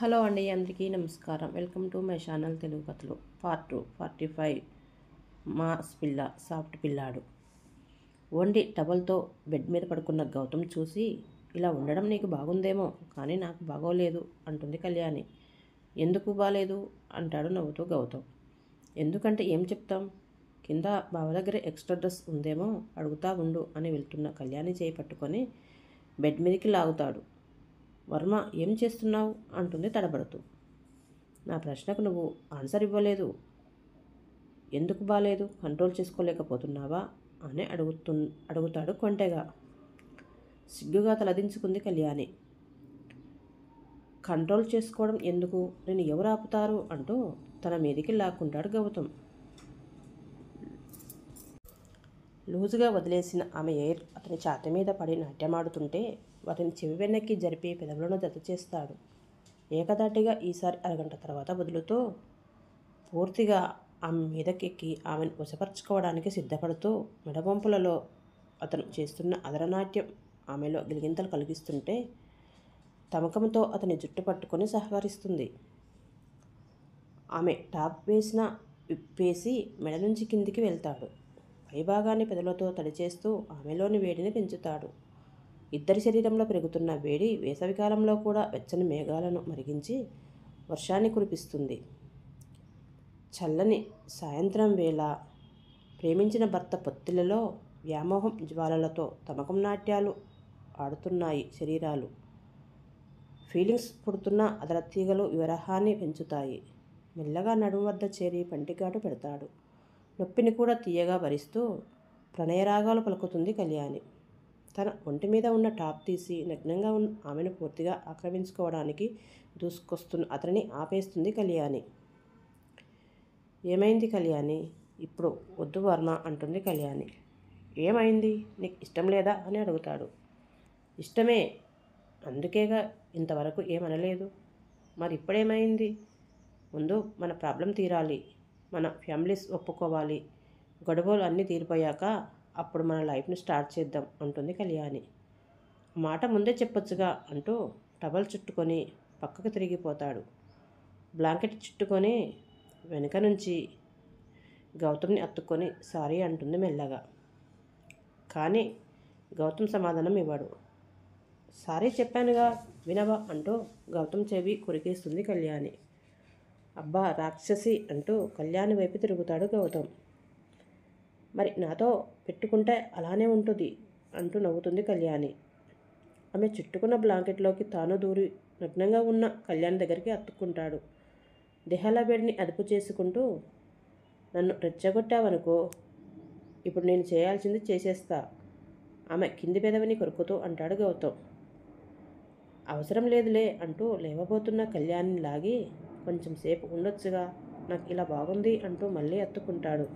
Hello అండి, అందరికీ నమస్కారం. Welcome to my channel Telugu కథలు పార్ట్ 2 45. మాస్ పిల్ల సాఫ్ట్ పిల్లాడు. వండి టవల్తో బెడ్ మీద పడుకున్న గౌతమ్ చూసి, ఇలా ఉండడం నీకు బాగుందేమో, కానీ నాకు బాగోలేదు అంటుంది కళ్యాణి. ఎందుకు బాలేదు అంటాడు నవ్వుతూ గౌతమ్. ఎందుకంటే ఏం చెప్తాం, కింద బావ దగ్గర ఎక్స్ట్రా డ్రెస్ ఉందేమో అడుగుతా ఉండు అని వెళ్తున్న కళ్యాణి చేయి పట్టుకొని బెడ్ మీదకి లాగుతాడు. వర్మ ఏం చేస్తున్నావు అంటుంది తడబడుతూ. నా ప్రశ్నకు నువ్వు ఆన్సర్ ఇవ్వలేదు. ఎందుకు బాలేదు, కంట్రోల్ చేసుకోలేకపోతున్నావా అని అడుగుతాడు కొంటెగా. సిగ్గుగా తలదించుకుంది కళ్యాణి. కంట్రోల్ చేసుకోవడం ఎందుకు, నేను ఎవరు ఆపుతారు అంటూ తన మీదికి లాక్కుంటాడు గౌతమ్. లూజుగా వదిలేసిన ఆమె ఎయిర్ అతని ఛాతీ మీద పడి నాట్యమాడుతుంటే వాటిని చెవి వెనక్కి జరిపి పెదవులను జత చేస్తాడు. ఏకదాటిగా ఈసారి అరగంట తర్వాత వదులుతూ పూర్తిగా ఆమె మీదకెక్కి ఆమెను వశపరచుకోవడానికి సిద్ధపడుతూ మెడవంపులలో అతను చేస్తున్న అదరనాట్యం ఆమెలో గిలిగింతలు కలిగిస్తుంటే తమకంతో అతని జుట్టు పట్టుకొని సహకరిస్తుంది. ఆమె టాప్ విప్పేసి మెడ నుంచి కిందికి వెళ్తాడు. పైభాగాన్ని పెదవులతో తడిచేస్తూ ఆమెలోని వేడిని పెంచుతాడు. ఇద్దరి శరీరంలో పెరుగుతున్న వేడి వేసవికాలంలో కూడా వెచ్చని మేఘాలను మరిగించి వర్షాన్ని కురిపిస్తుంది. చల్లని సాయంత్రం వేళ ప్రేమించిన భర్త పొత్తిళ్లలో వ్యామోహం జ్వాలలతో తమకం నాట్యాలు ఆడుతున్నాయి శరీరాలు. ఫీలింగ్స్ పుడుతున్న అదరతీగలు విరహాన్ని పెంచుతాయి. మెల్లగా నడుము వద్ద చేరి పంటిగాటు పెడతాడు. నొప్పిని కూడా తీయగా భరిస్తూ ప్రణయరాగాలు పలుకుతుంది కళ్యాణి. తన ఒంటి మీద ఉన్న టాప్ తీసి నగ్నంగా ఉన్న ఆమెను పూర్తిగా ఆక్రమించుకోవడానికి దూసుకొస్తున్న అతనిని ఆపేస్తుంది కళ్యాణి. ఏమైంది కళ్యాణి, ఇప్పుడు వద్దు వర్మ అంటుంది కళ్యాణి. ఏమైంది, నీకు ఇష్టం లేదా అని అడుగుతాడు. ఇష్టమే, అందుకేగా ఇంతవరకు ఏమనలేదు. మరి ఇప్పుడేమైంది? ముందు మన ప్రాబ్లం తీరాలి, మన ఫ్యామిలీస్ ఒప్పుకోవాలి. గొడవలు అన్నీ తీరిపోయాక అప్పుడు మన లైఫ్ని స్టార్ట్ చేద్దాం అంటుంది కళ్యాణి. మాట ముందే చెప్పొచ్చుగా అంటూ టవల్ చుట్టుకొని పక్కకు తిరిగిపోతాడు. బ్లాంకెట్ చుట్టుకొని వెనుక నుంచి గౌతమ్ని అత్తుకొని సారీ అంటుంది మెల్లగా. కానీ గౌతమ్ సమాధానం ఇవ్వడు. సారీ చెప్పానుగా, వినవా అంటూ గౌతమ్ చెవి కొరికేస్తుంది కళ్యాణి. అబ్బా రాక్షసి అంటూ కళ్యాణి వైపు తిరుగుతాడు గౌతమ్. మరి నాతో పెట్టుకుంటే అలానే ఉంటుంది అంటూ నవ్వుతుంది కళ్యాణి. ఆమె చుట్టుకున్న బ్లాంకెట్లోకి తాను దూరి నగ్నంగా ఉన్న కళ్యాణి దగ్గరికి అతుక్కుంటాడు. దేహాల వేడిని అదుపు చేసుకుంటూ, నన్ను రెచ్చగొట్టావనుకో, ఇప్పుడు నేను చేయాల్సింది చేసేస్తా ఆమె కింది పెదవిని కొరుకుతూ అంటాడు గౌతమ్. అవసరం లేదులే అంటూ లేవబోతున్న కళ్యాణిని లాగి, కొంచెం సేపు ఉండొచ్చుగా, నాకు ఇలా బాగుంది అంటూ మళ్ళీ అత్తుకుంటాడు.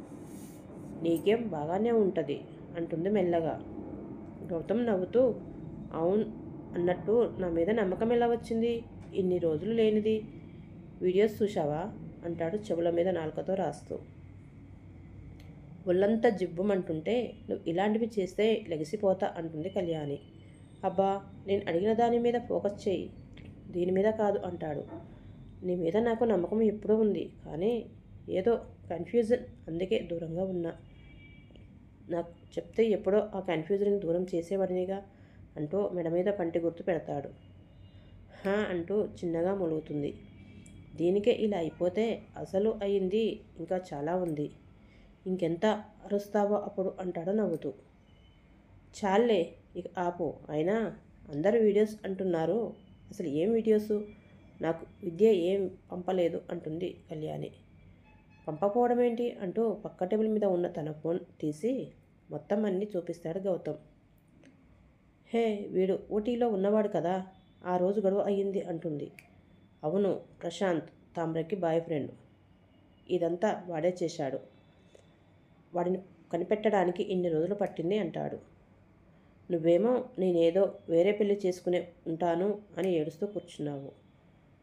నీకేం బాగానే ఉంటుంది అంటుంది మెల్లగా. గౌతమ్ నవ్వుతూ, అవును అన్నట్టు నా మీద నమ్మకం ఎలా వచ్చింది, ఇన్ని రోజులు లేనిది. వీడియోస్ చూశావా అంటాడు చెవుల మీద నాలుకతో రాస్తూ. ఒళ్ళంతా జిబ్బుమంటుంటే నువ్వు ఇలాంటివి చేస్తే లెగిసిపోతా అంటుంది కళ్యాణి. అబ్బా, నేను అడిగిన దాని మీద ఫోకస్ చేయి, దీని మీద కాదు అంటాడు. నీ మీద నాకు నమ్మకం ఎప్పుడూ ఉంది, కానీ ఏదో కన్ఫ్యూజన్, అందుకే దూరంగా ఉన్నా. నాకు చెప్తే ఎప్పుడో ఆ కన్ఫ్యూజన్ని దూరం చేసేవాడినిగా అంటూ మెడ మీద పంటి గుర్తు పెడతాడు. హా అంటూ చిన్నగా మొలుగుతుంది. దీనికే ఇలా అయిపోతే అసలు అయింది ఇంకా చాలా ఉంది. ఇంకెంత అరుస్తావో అప్పుడు అంటాడు నవ్వుతూ. చాలే ఇక ఆపు, అయినా అందరు వీడియోస్ అంటున్నారు, అసలు ఏం వీడియోసు, నాకు విద్య ఏం పంపలేదు అంటుంది కళ్యాణి. పంపకపోవడం ఏంటి అంటూ పక్క టేబుల్ మీద ఉన్న తన ఫోన్ తీసి మొత్తం అన్నీ చూపిస్తాడు గౌతమ్. హే, వీడు ఊటీలో ఉన్నవాడు కదా, ఆ రోజు గొడవ అయ్యింది అంటుంది. అవును, ప్రశాంత్ తామ్రకి బాయ్ ఫ్రెండ్. ఇదంతా వాడే చేశాడు. వాడిని కనిపెట్టడానికి ఇన్ని రోజులు పట్టింది అంటాడు. నువ్వేమో నేనేదో వేరే పెళ్లి చేసుకునే ఉంటాను అని ఏడుస్తూ కూర్చున్నావు.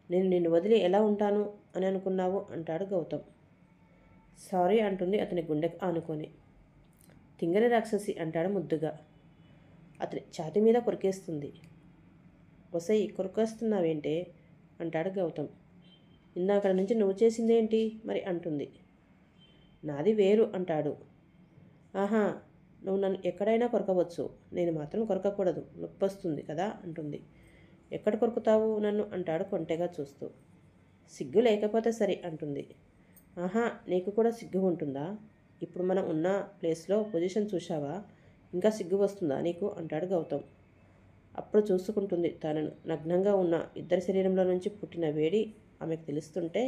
నేను నిన్ను వదిలి ఎలా ఉంటాను అని అనుకున్నావు అంటాడు గౌతమ్. సారీ అంటుంది అతని గుండెకు ఆనుకొని. తింగరి రాక్షసి అంటాడు ముద్దుగా. అతని ఛాతీ మీద కొరికేస్తుంది. ఒసై కొరికేస్తున్నావేంటే అంటాడు గౌతమ్. ఇందాకడ నుంచి నువ్వు చేసిందేంటి మరి అంటుంది. నాది వేరు అంటాడు. ఆహా, నువ్వు నన్ను ఎక్కడైనా కొరకవచ్చు, నేను మాత్రం కొరకకూడదు, నొప్పొస్తుంది కదా అంటుంది. ఎక్కడ కొరుకుతావు నన్ను అంటాడు కొంటెగా చూస్తూ. సిగ్గు లేకపోతే సరే అంటుంది. ఆహా, నీకు కూడా సిగ్గు ఉంటుందా? ఇప్పుడు మనం ఉన్న ప్లేస్లో పొజిషన్ చూశావా? ఇంకా సిగ్గు వస్తుందా నీకు అంటాడు గౌతమ్. అప్పుడు చూసుకుంటుంది తనను నగ్నంగా ఉన్న ఇద్దరి శరీరంలో నుంచి పుట్టిన వేడి ఆమెకు తెలుస్తుంటే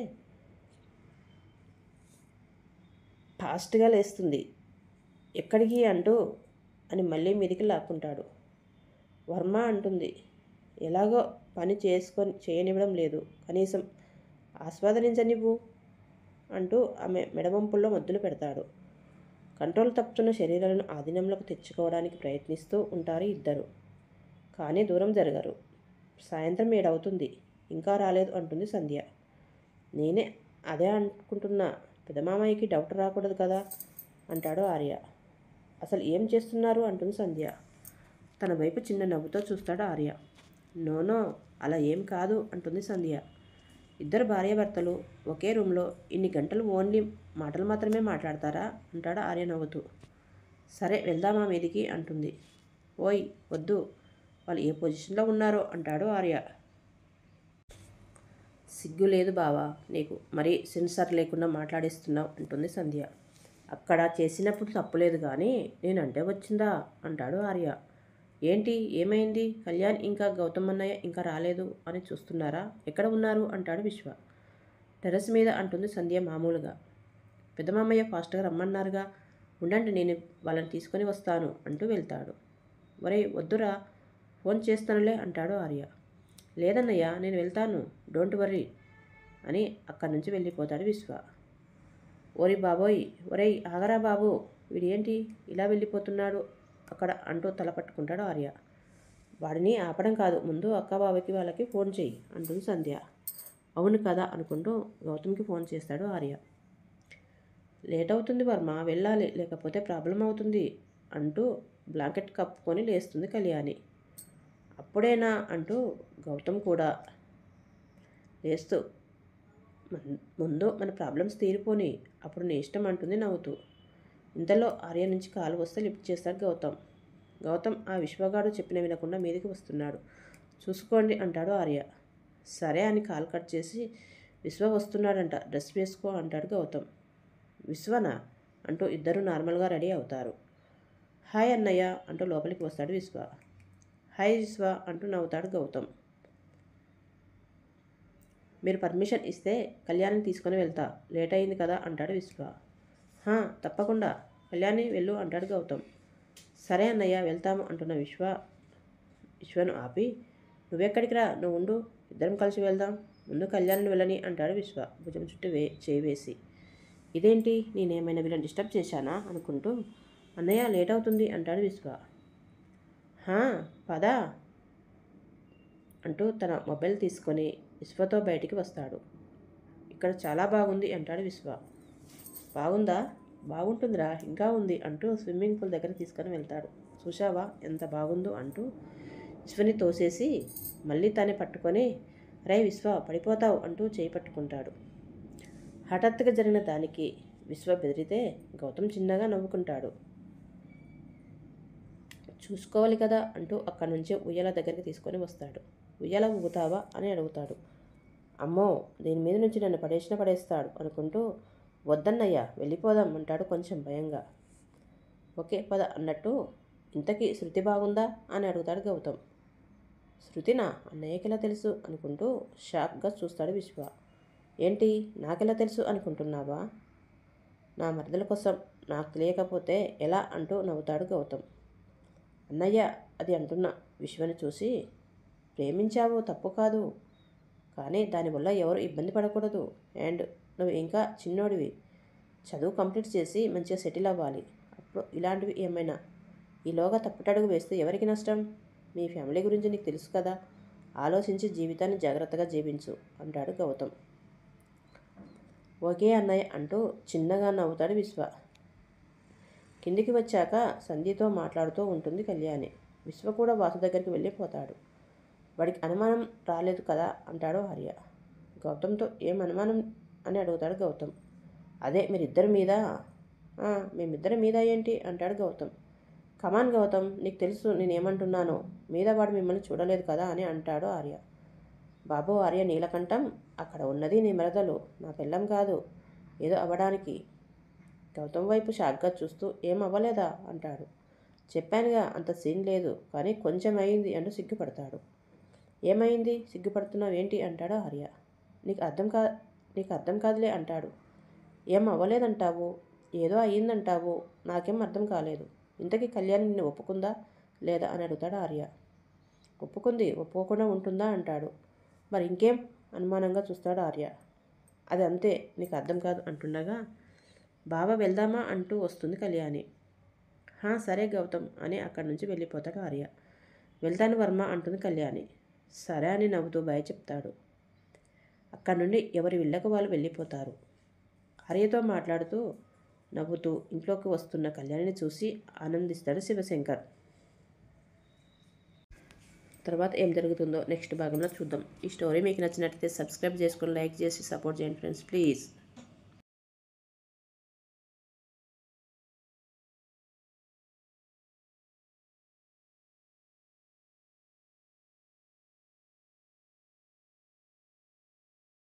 ఫాస్ట్గా లేస్తుంది. ఎక్కడికి అంటూ అని మళ్ళీ మీదికి లాక్కుంటాడు. వర్మ అంటుంది. ఎలాగో పని చేయనివ్వడం లేదు, కనీసం ఆస్వాదించనివ్వు అంటూ ఆమె మెడవంపుల్లో ముద్దులు పెడతాడు. కంట్రోల్ తప్పుతున్న శరీరాలను ఆధీనంలోకి తెచ్చుకోవడానికి ప్రయత్నిస్తూ ఉంటారు ఇద్దరు. కానీ దూరం జరగరు. సాయంత్రం 7 అవుతుంది, ఇంకా రాలేదు అంటుంది సంధ్య. నేనే అదే అనుకుంటున్నా, పెదమామయ్యకి డౌట్ రాకూడదు కదా అంటాడు ఆర్య. అసలు ఏం చేస్తున్నారు అంటుంది సంధ్య. తన వైపు చిన్న నవ్వుతో చూస్తాడు ఆర్య. నోనో, అలా ఏం కాదు అంటుంది సంధ్య. ఇద్దరు భార్యాభర్తలు ఒకే రూమ్లో ఇన్ని గంటలు ఓన్లీ మాటలు మాత్రమే మాట్లాడతారా అంటాడు ఆర్య నవ్వుతూ. సరే వెళ్దామా మీదికి అంటుంది. ఓయ్ వద్దు, వాళ్ళు ఏ పొజిషన్లో ఉన్నారో అంటాడు ఆర్య. సిగ్గు లేదు బావా నీకు, మరీ సెన్సార్ లేకుండా మాట్లాడిస్తున్నావు అంటుంది సంధ్య. అక్కడ చేసినప్పుడు తప్పులేదు కానీ నేనంటే వచ్చిందా అంటాడు ఆర్య. ఏంటి, ఏమైంది? కళ్యాణ్ ఇంకా గౌతమ్ అన్నయ్య ఇంకా రాలేదు అని చూస్తున్నారా? ఎక్కడ ఉన్నారు అంటాడు విశ్వ. టెర్రస్ మీద అంటుంది సంధ్య మామూలుగా. పెద్దమామయ్య ఫాస్ట్గా రమ్మన్నారుగా, ఉండండి నేను వాళ్ళని తీసుకొని వస్తాను అంటూ వెళ్తాడు. ఒరేయ్ వద్దురా, ఫోన్ చేస్తానులే అంటాడు ఆర్య. లేదన్నయ్య నేను వెళ్తాను, డోంట్ వర్రీ అని అక్కడి నుంచి వెళ్ళిపోతాడు విశ్వ. ఓరి బాబోయ్, ఒరేయ్ ఆగరా బాబు, వీడేంటి ఇలా వెళ్ళిపోతున్నాడు అక్కడ అంటూ తల పట్టుకుంటాడు ఆర్య. వాడిని ఆపడం కాదు, ముందు అక్క బావకి వాళ్ళకి ఫోన్ చెయ్యి అంటుంది సంధ్య. అవును కదా అనుకుంటూ గౌతమ్కి ఫోన్ చేస్తాడు ఆర్య. లేట్ అవుతుంది వర్మ, వెళ్ళాలి, లేకపోతే ప్రాబ్లం అవుతుంది అంటూ బ్లాంకెట్ కప్పుకొని లేస్తుంది కళ్యాణి. అప్పుడేనా అంటూ గౌతమ్ కూడా లేస్తూ, ముందు మన ప్రాబ్లమ్స్ తీరిపోని, అప్పుడు నీ ఇష్టం అంటుంది నవ్వుతూ. ఇంతలో ఆర్య నుంచి కాలు వస్తే లిఫ్ట్ చేస్తాడు గౌతమ్. గౌతమ్ ఆ విశ్వగాడు చెప్పిన వినకుండా మీదికి వస్తున్నాడు, చూసుకోండి అంటాడు ఆర్య. సరే అని కాల్ కట్ చేసి, విశ్వ వస్తున్నాడంట, డ్రెస్ వేసుకో అంటాడు గౌతమ్. విశ్వనా అంటూ ఇద్దరు నార్మల్గా రెడీ అవుతారు. హాయ్ అన్నయ్య అంటూ లోపలికి వస్తాడు విశ్వ. హాయ్ విశ్వ అంటూ నవ్వుతాడు గౌతమ్. మీరు పర్మిషన్ ఇస్తే కళ్యాణ్ని తీసుకొని వెళ్తా, లేట్ అయింది కదా అంటాడు విశ్వ. తప్పకుండా కళ్యాణి వెళ్ళు అంటాడు గౌతమ్. సరే అన్నయ్య వెళ్తాము అంటున్న విశ్వను ఆపి, నువ్వెక్కడికి రా, నువ్వు ఉండు, ఇద్దరం కలిసి వెళ్దాం, ముందు కళ్యాణ్ని వెళ్ళని అంటాడు విశ్వ భుజం చుట్టూ చేయి వేసి. ఇదేంటి, నేనేమైనా వీళ్ళని డిస్టర్బ్ చేశానా అనుకుంటూ, అన్నయ్య లేట్ అవుతుంది అంటాడు విశ్వ. పదా అంటూ తన మొబైల్ తీసుకొని విశ్వతో బయటికి వస్తాడు. ఇక్కడ చాలా బాగుంది అంటాడు విశ్వ. బాగుందా? బాగుంటుందిరా, ఇంకా ఉంది అంటూ స్విమ్మింగ్ పూల్ దగ్గర తీసుకొని వెళ్తాడు. చూశావా ఎంత బాగుందో అంటూ విశ్వని తోసేసి మళ్ళీ తానే పట్టుకొని, రే విశ్వ పడిపోతావు అంటూ చేయి పట్టుకుంటాడు. హఠాత్తుగా జరిగిన దానికి విశ్వ బెదిరితే గౌతమ్ చిన్నగా నవ్వుకుంటాడు. చూసుకోవాలి కదా అంటూ అక్కడి నుంచే ఉయ్యాల దగ్గరికి తీసుకొని వస్తాడు. ఉయ్యాల ఊగుతావా అని అడుగుతాడు. అమ్మో, దీని మీద నుంచి నన్ను పడేస్తాడు అనుకుంటూ, వద్దన్నయ్య వెళ్ళిపోదాం అంటాడు కొంచెం భయంగా. ఓకే పద అన్నట్టు, ఇంతకీ శృతి బాగుందా అని అడుగుతాడు గౌతమ్. శృతినా, అన్నయ్యకెలా తెలుసు అనుకుంటూ షాక్గా చూస్తాడు విశ్వ. ఏంటి, నాకెలా తెలుసు అనుకుంటున్నావా? నా మరదల కోసం నాకు తెలియకపోతే ఎలా అంటూ నవ్వుతాడు గౌతమ్. అన్నయ్య అది అంటున్నా విశ్వని చూసి, ప్రేమించావు తప్పు కాదు, కానీ దానివల్ల ఎవరు ఇబ్బంది పడకూడదు. అండ్ నువ్వు ఇంకా చిన్నోడివి, చదువు కంప్లీట్ చేసి మంచిగా సెటిల్ అవ్వాలి. అప్పుడు ఇలాంటివి ఏమైనా ఈలోగా తప్పుటడుగు వేస్తే ఎవరికి నష్టం? మీ ఫ్యామిలీ గురించి నీకు తెలుసు కదా, ఆలోచించి జీవితాన్ని జాగ్రత్తగా జీవించు అంటాడు గౌతమ్. ఓకే అన్నయ్య అంటూ చిన్నగా నవ్వుతాడు విశ్వ. కిందికి వచ్చాక సంధ్యతో మాట్లాడుతూ ఉంటుంది కళ్యాణి. విశ్వ కూడా వాసు దగ్గరికి వెళ్ళిపోతాడు. వాడికి అనుమానం రాలేదు కదా అంటాడు ఆర్య. గౌతమ్తో ఏం అనుమానం అని అడుగుతాడు గౌతమ్. అదే మీరిద్దరి మీద. మేమిద్దరి మీద ఏంటి అంటాడు గౌతమ్. కమాన్ గౌతమ్, నీకు తెలుసు నేనేమంటున్నానో. మీద వాడు మిమ్మల్ని చూడలేదు కదా అని అంటాడు ఆర్య. బాబు ఆర్య నీలకంఠం, అక్కడ ఉన్నది నీ మరదలు, నా పెళ్ళం కాదు, ఏదో అవ్వడానికి. గౌతమ్ వైపు షాక్గా చూస్తూ ఏం అవ్వలేదా అంటాడు. చెప్పానుగా అంత సీన్ లేదు, కానీ కొంచెం అయింది అంటూ సిగ్గుపడతాడు. ఏమైంది, సిగ్గుపడుతున్నావు ఏంటి అంటాడు ఆర్య. నీకు అర్థం కాదులే అంటాడు. ఏం అవ్వలేదంటావు, ఏదో అయ్యిందంటావు, నాకేం అర్థం కాలేదు. ఇంతకీ కళ్యాణి నిన్ను ఒప్పుకుందా లేదా అని అడుగుతాడు ఆర్య. ఒప్పుకుంది, ఒప్పుకోకుండా ఉంటుందా అంటాడు. మరి ఇంకేం అనుమానంగా చూస్తాడు ఆర్య. అది అంతే, నీకు అర్థం కాదు అంటుండగా బావ వెళ్దామా అంటూ వస్తుంది కళ్యాణి. సరే గౌతమ్ అని అక్కడి నుంచి వెళ్ళిపోతాడు ఆర్య. వెళ్తాను వర్మ అంటుంది కళ్యాణి. సరే అని నవ్వుతూ భయ చెప్తాడు. అక్కడి నుండి ఎవరి ఇళ్లకు వాళ్ళు వెళ్ళిపోతారు. ఆర్యతో మాట్లాడుతూ నవ్వుతూ ఇంట్లోకి వస్తున్న కళ్యాణిని చూసి ఆనందిస్తాడు శివశంకర్. తర్వాత ఏం జరుగుతుందో నెక్స్ట్ భాగంలో చూద్దాం. ఈ స్టోరీ మీకు నచ్చినట్లయితే సబ్స్క్రైబ్ చేసుకొని లైక్ చేసి సపోర్ట్ చేయండి ఫ్రెండ్స్, ప్లీజ్.